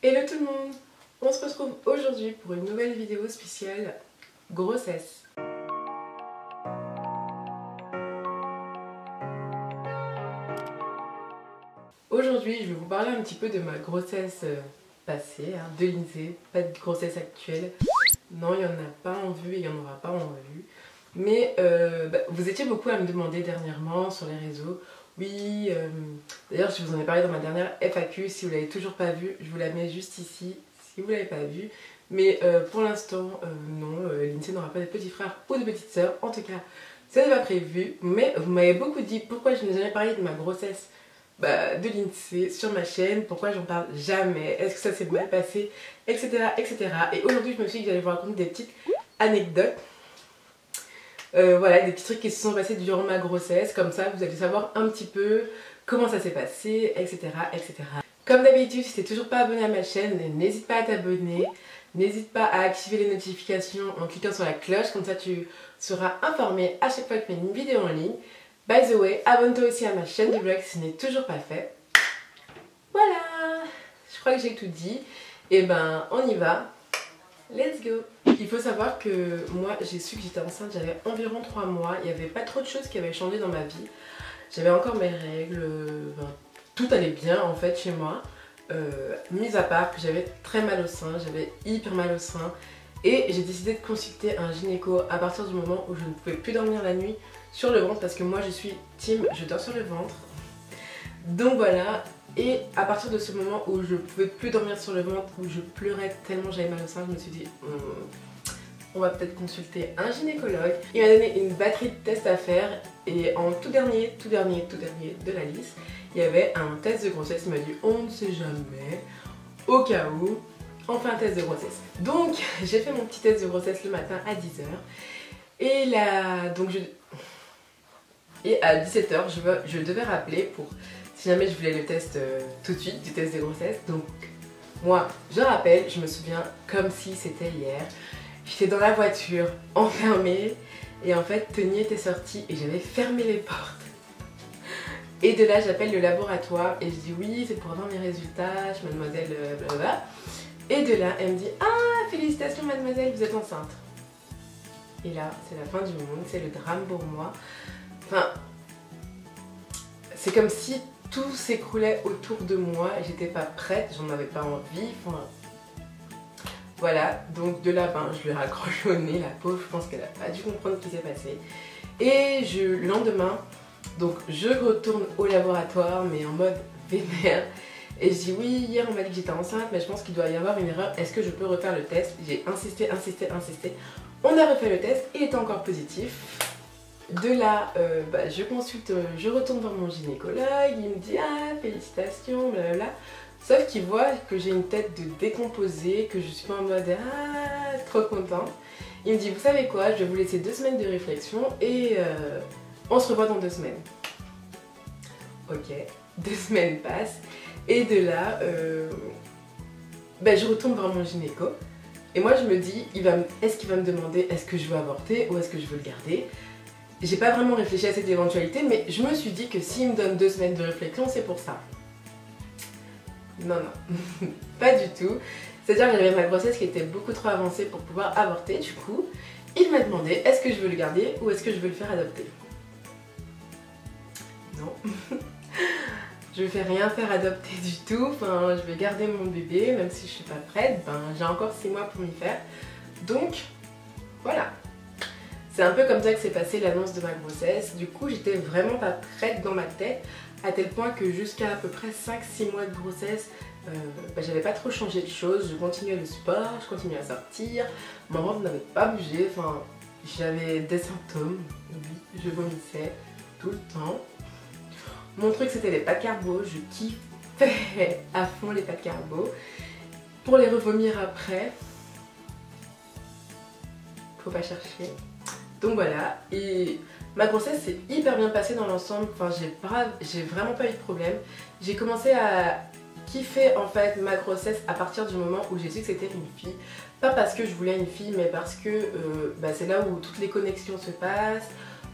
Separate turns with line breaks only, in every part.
Hello tout le monde, on se retrouve aujourd'hui pour une nouvelle vidéo spéciale grossesse. Aujourd'hui je vais vous parler un petit peu de ma grossesse passée, de l'INSEE, pas de grossesse actuelle. Non, il n'y en a pas en vue et il n'y en aura pas en vue. Mais vous étiez beaucoup à me demander dernièrement sur les réseaux. Oui, d'ailleurs je vous en ai parlé dans ma dernière FAQ, si vous ne l'avez toujours pas vue, je vous la mets juste ici, si vous ne l'avez pas vue. Mais pour l'instant, non, l'INSEE n'aura pas de petits frères ou de petites sœurs, en tout cas, ça n'est pas prévu. Mais vous m'avez beaucoup dit pourquoi je n'ai jamais parlé de ma grossesse de l'INSEE sur ma chaîne, pourquoi j'en parle jamais, est-ce que ça s'est mal passé, etc. etc. Et aujourd'hui je me suis dit que j'allais vous raconter des petites anecdotes. Voilà, des petits trucs qui se sont passés durant ma grossesse, comme ça vous allez savoir un petit peu comment ça s'est passé, etc. etc. Comme d'habitude, si tu n'es toujours pas abonné à ma chaîne, n'hésite pas à t'abonner, n'hésite pas à activer les notifications en cliquant sur la cloche, comme ça tu seras informé à chaque fois que je mets une vidéo en ligne. By the way, abonne-toi aussi à ma chaîne de vlog si ce n'est toujours pas fait. Voilà, je crois que j'ai tout dit. Et ben, on y va. Let's go! Il faut savoir que moi, j'ai su que j'étais enceinte, j'avais environ 3 mois. Il n'y avait pas trop de choses qui avaient changé dans ma vie. J'avais encore mes règles, tout allait bien en fait chez moi. Mis à part que j'avais très mal au sein, j'avais hyper mal au sein. Et j'ai décidé de consulter un gynéco à partir du moment où je ne pouvais plus dormir la nuit sur le ventre, parce que moi je suis team je dors sur le ventre. Donc voilà, et à partir de ce moment où je pouvais plus dormir sur le ventre, où je pleurais tellement j'avais mal au sein, je me suis dit on va peut-être consulter un gynécologue. Il m'a donné une batterie de tests à faire et en tout dernier de la liste, il y avait un test de grossesse. Il m'a dit on ne sait jamais, au cas où, on fait un test de grossesse. Donc j'ai fait mon petit test de grossesse le matin à 10h et là, et à 17h, je devais rappeler pour si jamais je voulais le test tout de suite, du test de grossesse. Donc moi, je rappelle, je me souviens comme si c'était hier. J'étais dans la voiture, enfermée, et en fait, Tony était sorti et j'avais fermé les portes. Et de là, j'appelle le laboratoire et je dis oui, c'est pour avoir mes résultats, je suis mademoiselle blablabla. Et de là, elle me dit ah, félicitations mademoiselle, vous êtes enceinte. Et là, c'est la fin du monde, c'est le drame pour moi. Enfin, c'est comme si tout s'écroulait autour de moi et j'étais pas prête, j'en avais pas envie. Enfin, voilà, donc de là, je lui ai raccroché au nez, la pauvre, je pense qu'elle a pas dû comprendre ce qui s'est passé. Et le lendemain, donc je retourne au laboratoire, mais en mode vénère. Et je dis oui, hier on m'a dit que j'étais enceinte, mais je pense qu'il doit y avoir une erreur, est-ce que je peux refaire le test? J'ai insisté. On a refait le test, il était encore positif. De là, je retourne voir mon gynécologue, il me dit ah félicitations, blablabla. Sauf qu'il voit que j'ai une tête de décomposée, que je suis pas en mode ah trop contente. Il me dit vous savez quoi, je vais vous laisser 2 semaines de réflexion et on se revoit dans 2 semaines. Ok, 2 semaines passent et de là, je retourne voir mon gynéco. Et moi je me dis, est-ce qu'il va me demander est-ce que je veux avorter ou est-ce que je veux le garder? J'ai pas vraiment réfléchi à cette éventualité, mais je me suis dit que s'il me donne 2 semaines de réflexion, c'est pour ça. Non, pas du tout. C'est-à-dire que j'avais ma grossesse qui était beaucoup trop avancée pour pouvoir avorter. Du coup, il m'a demandé est-ce que je veux le garder ou est-ce que je veux le faire adopter. Non. Je ne vais rien faire adopter du tout. Enfin, je vais garder mon bébé, même si je suis pas prête. J'ai encore 6 mois pour m'y faire. Donc, voilà. C'est un peu comme ça que s'est passée l'annonce de ma grossesse. Du coup, j'étais vraiment pas prête dans ma tête, à tel point que jusqu'à à peu près 5-6 mois de grossesse, j'avais pas trop changé de choses. Je continuais le sport, je continuais à sortir, mon ventre n'avait pas bougé, enfin, j'avais des symptômes, oui, je vomissais tout le temps. Mon truc c'était les pâtes carbo, je kiffais à fond les pâtes carbo. Pour les revomir après, faut pas chercher. Donc voilà, et ma grossesse s'est hyper bien passée dans l'ensemble, enfin j'ai vraiment pas eu de problème. J'ai commencé à kiffer en fait ma grossesse à partir du moment où j'ai su que c'était une fille. Pas parce que je voulais une fille, mais parce que c'est là où toutes les connexions se passent,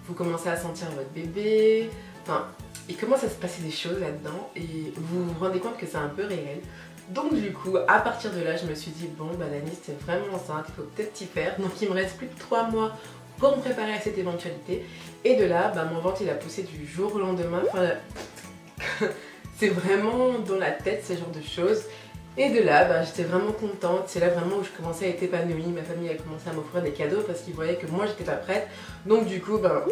vous commencez à sentir votre bébé, enfin il commence à se passer des choses là-dedans et vous vous rendez compte que c'est un peu réel. Donc du coup, à partir de là, je me suis dit, bon, bah Dani, t'es vraiment enceinte, il faut peut-être t'y faire. Donc il me reste plus que 3 mois pour me préparer à cette éventualité. Et de là, bah, mon ventre, il a poussé du jour au lendemain. Enfin, c'est vraiment dans la tête, ce genre de choses. Et de là, bah, j'étais vraiment contente. C'est là vraiment où je commençais à être épanouie. Ma famille a commencé à m'offrir des cadeaux parce qu'ils voyaient que moi, j'étais pas prête. Donc du coup, bah,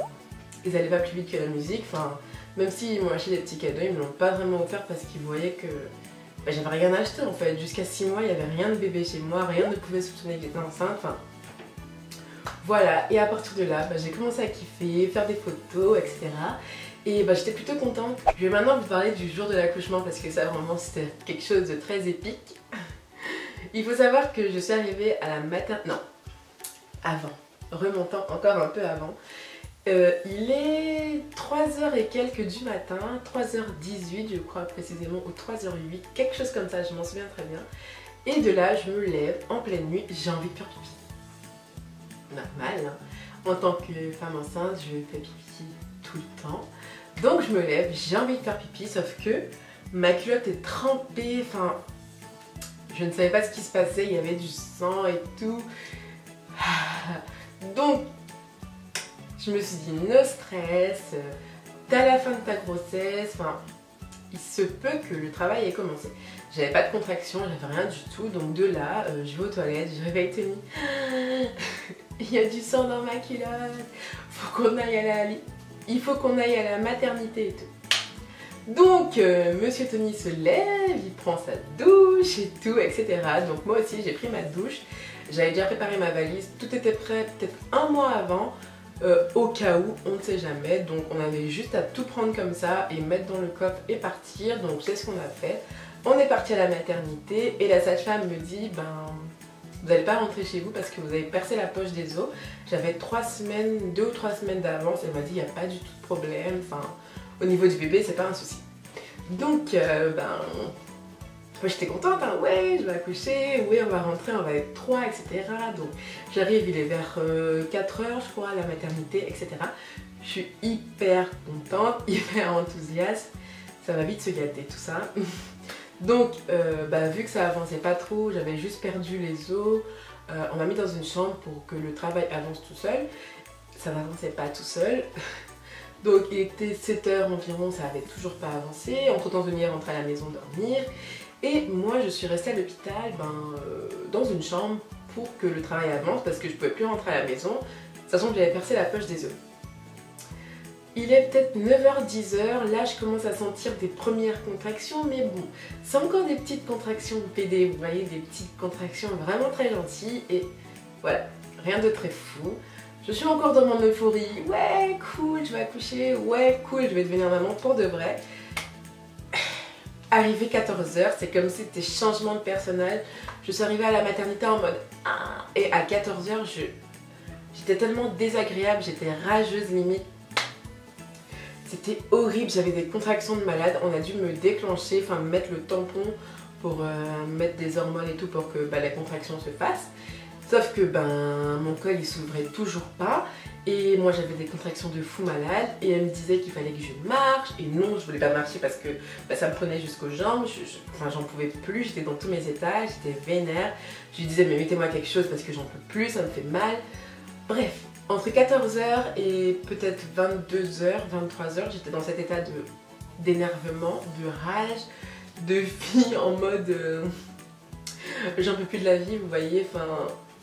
ils allaient pas plus vite que la musique. Enfin, même s'ils m'ont acheté des petits cadeaux, ils me l'ont pas vraiment offert parce qu'ils voyaient que bah, j'avais rien acheté en fait. Jusqu'à 6 mois, il n'y avait rien de bébé chez moi. Rien ne pouvait soupçonner que j'étais enceinte. Enfin, voilà. Et à partir de là, bah, j'ai commencé à kiffer, faire des photos, etc. Et bah, j'étais plutôt contente. Je vais maintenant vous parler du jour de l'accouchement parce que ça vraiment c'était quelque chose de très épique. Il faut savoir que je suis arrivée à la maternité... Non, avant. Remontant encore un peu avant. Il est 3h et quelques du matin, 3h18 je crois précisément, ou 3h08, quelque chose comme ça, je m'en souviens très bien. Et de là, je me lève en pleine nuit, j'ai envie de faire pipi. Normal, hein. En tant que femme enceinte, je fais pipi tout le temps. Donc je me lève, j'ai envie de faire pipi, sauf que ma culotte est trempée, enfin, je ne savais pas ce qui se passait, il y avait du sang et tout. Donc, je me suis dit, no stress, t'es à la fin de ta grossesse, enfin, il se peut que le travail ait commencé. J'avais pas de contraction, j'avais rien du tout, donc de là, je vais aux toilettes, je réveille Tony. Il y a du sang dans ma culotte, faut qu'on aille à la... Il faut qu'on aille à la maternité et tout. Donc, monsieur Tony se lève, il prend sa douche et tout, etc. Donc moi aussi, j'ai pris ma douche. J'avais déjà préparé ma valise, tout était prêt peut-être un mois avant, au cas où, on ne sait jamais. Donc on avait juste à tout prendre comme ça et mettre dans le coffre et partir. Donc c'est ce qu'on a fait. On est parti à la maternité et la sage-femme me dit, ben... vous n'allez pas rentrer chez vous parce que vous avez percé la poche des os. J'avais 3 semaines, 2 ou 3 semaines d'avance. Elle m'a dit il n'y a pas du tout de problème. Enfin, au niveau du bébé, c'est pas un souci. Donc, ben, moi j'étais contente. Hein, ouais, je vais accoucher. Oui, on va rentrer, on va être 3, etc. Donc, j'arrive, il est vers 4 h, je crois, à la maternité, etc. Je suis hyper contente, hyper enthousiaste. Ça va vite se gâter, tout ça. Donc, bah, vu que ça avançait pas trop, j'avais juste perdu les os, on m'a mis dans une chambre pour que le travail avance tout seul. Ça n'avançait pas tout seul. Donc, il était 7 h environ, ça avait toujours pas avancé. Entre-temps, Denis est rentré à la maison dormir. Et moi, je suis restée à l'hôpital dans une chambre pour que le travail avance parce que je pouvais plus rentrer à la maison, sachant que j'avais percé la poche des os. Il est peut-être 9 h 10 h, là je commence à sentir des premières contractions, mais bon, c'est encore des petites contractions de PD, vous voyez, des petites contractions vraiment très gentilles, et voilà, rien de très fou. Je suis encore dans mon euphorie, ouais cool, je vais accoucher, ouais cool, je vais devenir maman pour de vrai. Arrivé 14 h, c'est comme si c'était changement de personnage, je suis arrivée à la maternité en mode ah, et à 14 h, j'étais tellement désagréable, j'étais rageuse limite. C'était horrible, j'avais des contractions de malade, on a dû me déclencher, enfin me mettre le tampon pour mettre des hormones et tout pour que bah, les contractions se fassent. Sauf que ben mon col il s'ouvrait toujours pas et moi j'avais des contractions de fou malade et elle me disait qu'il fallait que je marche et non je voulais pas marcher parce que bah, ça me prenait jusqu'aux jambes, enfin j'en pouvais plus, j'étais dans tous mes états, j'étais vénère. Je lui disais mais mettez-moi quelque chose parce que j'en peux plus, ça me fait mal. Bref. Entre 14 h et peut-être 22 h, 23 h, j'étais dans cet état d'énervement, de rage, de fille en mode j'en peux plus de la vie, vous voyez, enfin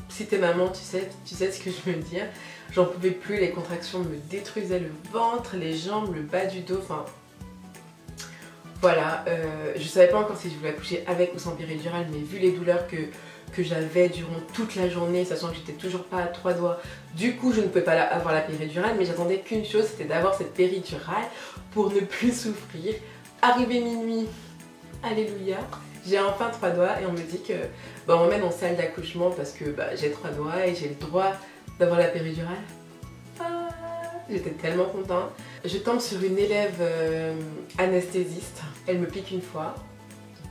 si t'es maman tu sais ce que je veux dire. J'en pouvais plus, les contractions me détruisaient le ventre, les jambes, le bas du dos, enfin voilà, je savais pas encore si je voulais accoucher avec ou sans péridurale, mais vu les douleurs que j'avais durant toute la journée, sachant que j'étais toujours pas à 3 doigts. Du coup, je ne pouvais pas avoir la péridurale, mais j'attendais qu'une chose, c'était d'avoir cette péridurale pour ne plus souffrir. Arrivé minuit, alléluia, j'ai enfin 3 doigts et on me dit que bah, on m'emmène en salle d'accouchement parce que bah, j'ai 3 doigts et j'ai le droit d'avoir la péridurale. Ah, j'étais tellement contente. Je tombe sur une élève anesthésiste. Elle me pique 1 fois,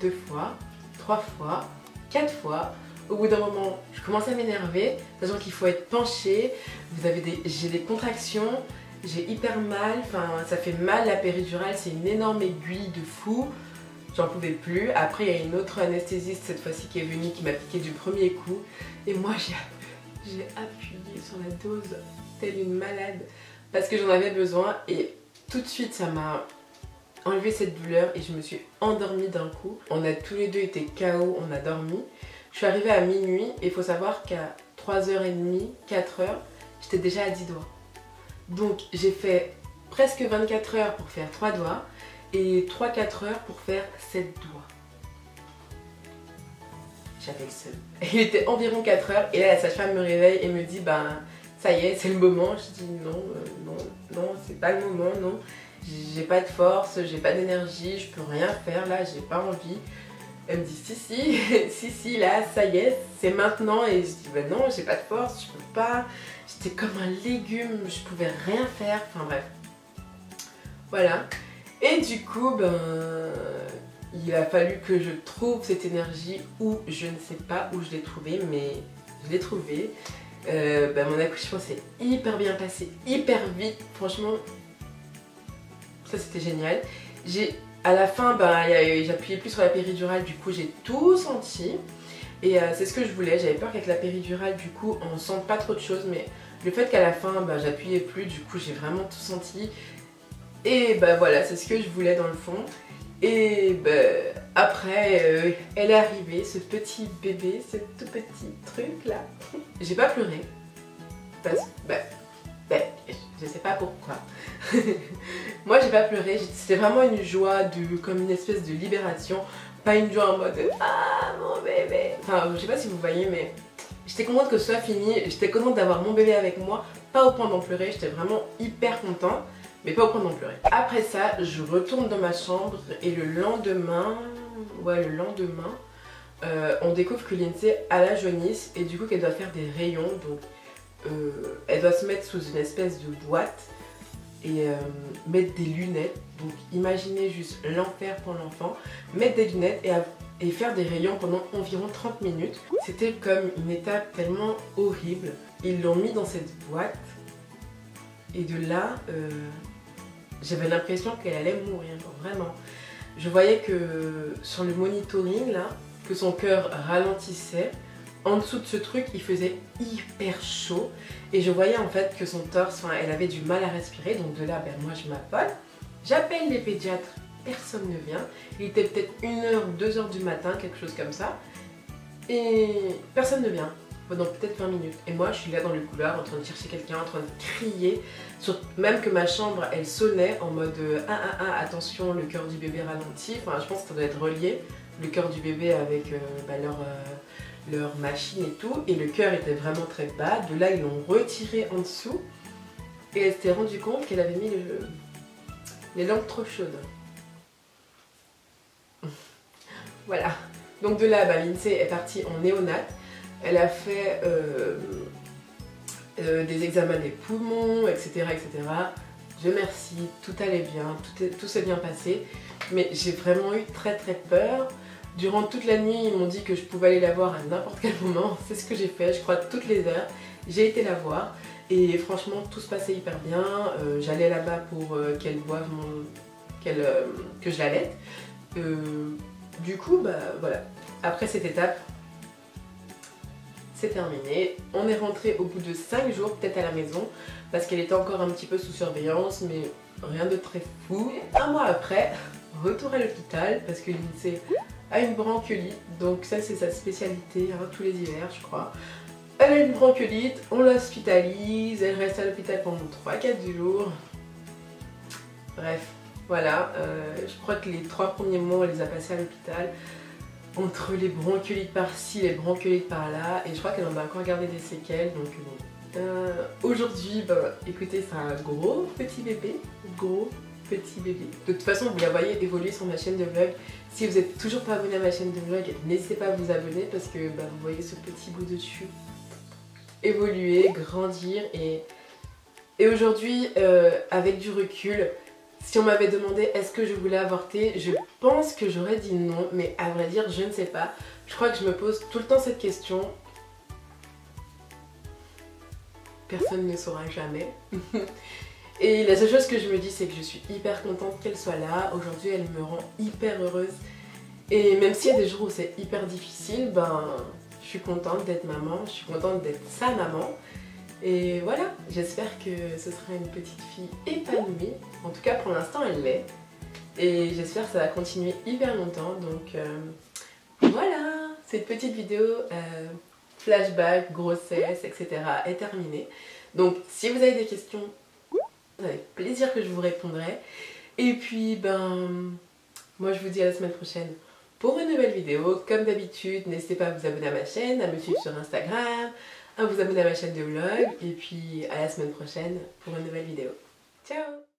2 fois, 3 fois, 4 fois. Au bout d'un moment, je commence à m'énerver, sachant qu'il faut être penché, j'ai des contractions, j'ai hyper mal, enfin ça fait mal la péridurale, c'est une énorme aiguille de fou. j'en pouvais plus. Après, il y a une autre anesthésiste cette fois-ci qui est venue, qui m'a piqué du premier coup. Et moi, j'ai appuyé sur la dose telle une malade parce que j'en avais besoin. Et tout de suite, ça m'a enlevé cette douleur et je me suis endormie d'un coup. On a tous les deux été KO, on a dormi. Je suis arrivée à minuit et il faut savoir qu'à 3h30, 4h, j'étais déjà à 10 doigts. Donc j'ai fait presque 24 heures pour faire 3 doigts et 3-4 heures pour faire 7 doigts. J'avais le seum. Il était environ 4 heures et là la sage-femme me réveille et me dit ben ça y est, c'est le moment. Je dis non, non, c'est pas le moment, non. J'ai pas de force, j'ai pas d'énergie, je peux rien faire là, j'ai pas envie. Elle me dit si, là, ça y est, c'est maintenant. Et je dis ben non, j'ai pas de force, je peux pas. J'étais comme un légume, je pouvais rien faire, enfin bref. Voilà. Et du coup, ben, il a fallu que je trouve cette énergie où je ne sais pas où je l'ai trouvée, mais je l'ai trouvée. Ben, mon accouchement s'est hyper bien passé, hyper vite, franchement, ça c'était génial. À la fin, ben, j'appuyais plus sur la péridurale, du coup j'ai tout senti. Et c'est ce que je voulais, j'avais peur qu'avec la péridurale, du coup, on sente pas trop de choses, mais le fait qu'à la fin, ben, j'appuyais plus, du coup j'ai vraiment tout senti. Et ben voilà, c'est ce que je voulais dans le fond. Et ben, après, elle est arrivée, ce petit bébé, ce tout petit truc là. J'ai pas pleuré, parce que, je sais pas pourquoi. Moi j'ai pas pleuré, c'était vraiment une joie, comme une espèce de libération. Pas une joie en mode ah mon bébé. Enfin je sais pas si vous voyez, mais j'étais contente que ce soit fini. J'étais contente d'avoir mon bébé avec moi. Pas au point d'en pleurer, j'étais vraiment hyper contente, mais pas au point d'en pleurer. Après ça, je retourne dans ma chambre et le lendemain, on découvre que Lindsay a la jaunisse et du coup qu'elle doit faire des rayons. Donc elle doit se mettre sous une espèce de boîte et mettre des lunettes. Donc imaginez juste l'enfer pour l'enfant, mettre des lunettes et faire des rayons pendant environ 30 minutes. C'était comme une étape tellement horrible. Ils l'ont mis dans cette boîte et de là, j'avais l'impression qu'elle allait mourir, vraiment. Je voyais que sur le monitoring là, que son cœur ralentissait. En dessous de ce truc, il faisait hyper chaud et je voyais en fait que son torse, elle avait du mal à respirer. Donc de là, ben, moi je m'affole. J'appelle les pédiatres, personne ne vient. Il était peut-être 1h, 2h du matin, quelque chose comme ça. Et personne ne vient pendant peut-être 20 minutes. Et moi je suis là dans le couloir en train de chercher quelqu'un, en train de crier. Même que ma chambre, elle sonnait en mode attention, le cœur du bébé ralentit. Enfin je pense que ça doit être relié, le cœur du bébé avec leur machine et tout, et le cœur était vraiment très bas. De là, ils l'ont retiré en dessous et elle s'était rendue compte qu'elle avait mis les lampes trop chaudes. Voilà. Donc de là, Lindsay est partie en néonat. Elle a fait des examens des poumons, etc., etc. Dieu merci, tout allait bien, tout s'est bien passé. Mais j'ai vraiment eu très très peur. Durant toute la nuit, ils m'ont dit que je pouvais aller la voir à n'importe quel moment. C'est ce que j'ai fait, je crois, toutes les heures. J'ai été la voir et franchement, tout se passait hyper bien. J'allais là-bas pour qu'elle boive que je l'allaite. Du coup, bah voilà. Après cette étape, c'est terminé. On est rentré au bout de 5 jours, peut-être à la maison, parce qu'elle était encore un petit peu sous surveillance, mais rien de très fou. Un mois après, retour à l'hôpital, parce que Lindsay a une bronchiolite, donc ça c'est sa spécialité, hein, tous les hivers je crois. Elle a une bronchiolite, on l'hospitalise, elle reste à l'hôpital pendant 3-4 jours. Bref, voilà, je crois que les 3 premiers mois on les a passés à l'hôpital, entre les bronchiolites par-ci, les bronchiolites par-là, et je crois qu'elle en a encore gardé des séquelles, donc bon. Aujourd'hui, bah, écoutez, c'est un gros petit bébé, De toute façon, vous la voyez évoluer sur ma chaîne de vlog. Si vous n'êtes toujours pas abonné à ma chaîne de vlog, n'hésitez pas à vous abonner parce que bah, vous voyez ce petit bout de dessus évoluer, grandir. Et aujourd'hui, avec du recul, si on m'avait demandé est-ce que je voulais avorter, je pense que j'aurais dit non. Mais à vrai dire, je ne sais pas. Je crois que je me pose tout le temps cette question. Personne ne saura jamais. Et la seule chose que je me dis, c'est que je suis hyper contente qu'elle soit là. Aujourd'hui, elle me rend hyper heureuse Et même s'il y a des jours où c'est hyper difficile, ben je suis contente d'être maman, je suis contente d'être sa maman. Et voilà, j'espère que ce sera une petite fille épanouie. En tout cas pour l'instant elle l'est. Et j'espère que ça va continuer hyper longtemps. Donc voilà, cette petite vidéo flashback, grossesse, etc. est terminée. Donc si vous avez des questions, avec plaisir que je vous répondrai. Et puis ben moi je vous dis à la semaine prochaine pour une nouvelle vidéo. Comme d'habitude, n'hésitez pas à vous abonner à ma chaîne, à me suivre sur Instagram, à vous abonner à ma chaîne de vlog. Et puis à la semaine prochaine pour une nouvelle vidéo. Ciao!